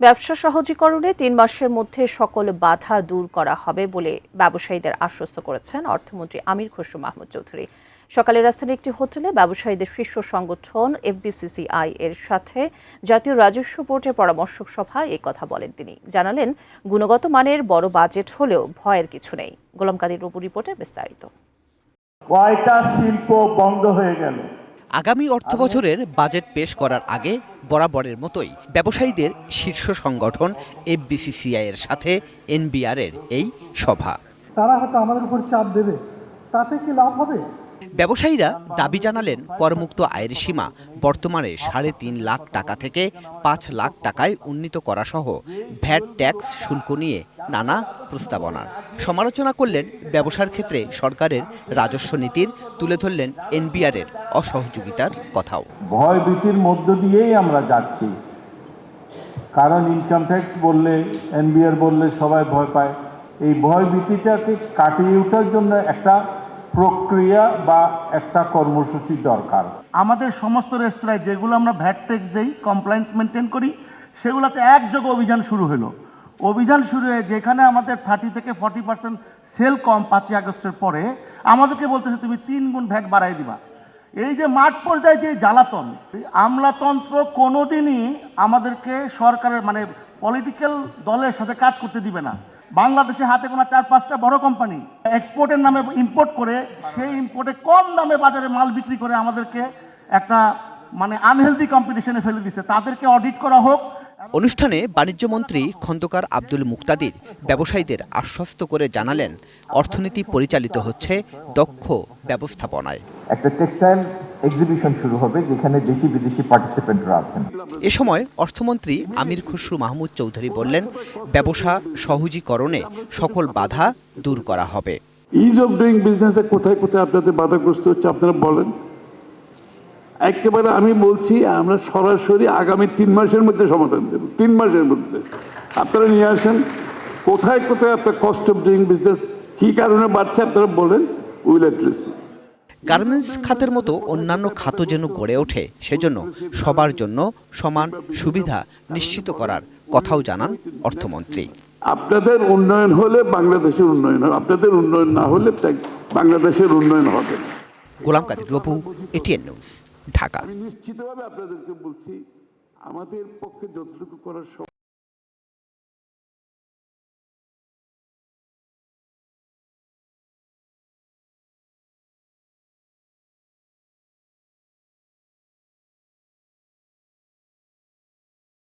ব্যবসা সহজীকরণে ৩ মাসের মধ্যে সকল বাধা দূর করা হবে বলে ব্যবসায়ীদের আশ্বস্ত করেছেন অর্থমন্ত্রী আমির খসরু মাহমুদ চৌধুরী। সকালে রাজধানীর একটি হোটেলে ব্যবসায়ীদের শীর্ষ সংগঠন এফবিসিসিআই এর সাথে জাতীয় রাজস্ব বোর্ডের পরামর্শক সভায় এই কথা বলেন তিনি। জানালেন, গুণগত মানের বড় বাজেট হলেও ভয়ের কিছু নেই। গোলাম কাদির রবু রিপোর্টে বিস্তারিত। কয়টা শিল্প বন্ধ হয়ে গেল। আগামী অর্থবছরের বাজেট পেশ করার আগে বরাবরের মতোই ব্যবসায়ীদের শীর্ষ সংগঠন এফবিসিসিআই এর সাথে এনবিআর এর এই সভা। তারা হয়তো আমাদের উপর চাপ দেবে, তাতে কি লাভ হবে? ব্যবসায়ীরা দাবি জানালেন, করমুক্ত আয়ের সীমা বর্তমানে ৩.৫ লাখ টাকা থেকে ৫ লাখ টাকায় উন্নীত করা সহ ভ্যাট ট্যাক্স শুল্ক নিয়ে নানা প্রস্তাবনার সমালোচনা করলেন। ব্যবসার ক্ষেত্রে সরকারের রাজস্ব নীতির তুলে ধরলেন এনবিআর এর অসহযোগিতার কথাও। ভয় ভীতির মধ্য দিয়েই আমরা যাচ্ছি, কারণ ইনকাম ট্যাক্স বললে, এনবিআর বললে সবাই ভয় পায়। এই ভয় ভীতিটাকে কাটিয়ে ওঠার জন্য একটা প্রক্রিয়া বা একটা কর্মসূচি দরকার। আমাদের সমস্ত রেস্তোরাঁয় যেগুলো আমরা ভ্যাট ট্যাক্স দেই, কমপ্লায়েন্স মেনটেন করি, সেগুলোতে একযোগে অভিযান শুরু হলো। অভিযান শুরু হয়ে যেখানে আমাদের 30 থেকে 40% সেল কম 5ই আগস্টের পরে, আমাদেরকে বলতেছে তুমি 3 গুণ ভ্যাট বাড়াই দিবা। এই যে মাঠ পর্যায়ে যে জ্বালাতন, আমলাতন্ত্র কোনোদিনই আমাদেরকে সরকারের পলিটিক্যাল দলের সাথে কাজ করতে দিবে না। বাংলাদেশে হাতে গোনা 4-5টা বড় কোম্পানি এক্সপোর্টের নামে ইম্পোর্ট করে, সেই ইম্পোর্টে কম দামে বাজারে মাল বিক্রি করে আমাদেরকে একটা আনহেলদি কম্পিটিশনে ফেলে দিচ্ছে। তাদেরকে অডিট করা হোক। অনুষ্ঠানে বাণিজ্য মন্ত্রী খন্দকার আব্দুল মুক্তাদির ব্যবসায়ীদের আশ্বস্ত করে জানালেন, অর্থনীতি পরিচালিত হচ্ছে দক্ষ ব্যবস্থাপনায়। একটা টেক্সটাইল এক্সিবিশন শুরু হবে যেখানে দেশি বিদেশি পার্টিসিপেন্টরা আছেন। এ সময় অর্থমন্ত্রী আমির খসরু মাহমুদ চৌধুরী বললেন, ব্যবসা সহজীকরণে সকল বাধা দূর করা হবে। ইজ অফ ডুইং বিজনেসে কোথায় কোথায় আপনাদের বাধাগ্রস্ত হচ্ছে আপনারা বলেন। একেবারে আমি বলছি, আমরা সরাসরি আগামী 3 মাসের মধ্যে সমাধান দেব। 3 মাসের মধ্যে আপনারা নিয়ে আসেন কোথায় কোথায় আপনার কস্ট অফ ডুইং বিজনেস কি কারণে বাড়ছে আপনারা বলেন, উইল অ্যাড্রেস। গার্মেন্টস খাতের মতো অন্যান্য খাত যেন গড়ে ওঠে, সেজন্য সবার জন্য সমান সুবিধা নিশ্চিত করার কথাও জানান অর্থমন্ত্রী। আপনাদের উন্নয়ন হলে বাংলাদেশের উন্নয়ন হবে, আপনাদের উন্নয়ন না হলে বাংলাদেশের উন্নয়ন হবে। গোলাম কাদির রবু, এটিএন নিউজ, ঢাকা। নিশ্চিতভাবে আপনাদেরকে বলছি, আমাদের পক্ষে যতটুকু করার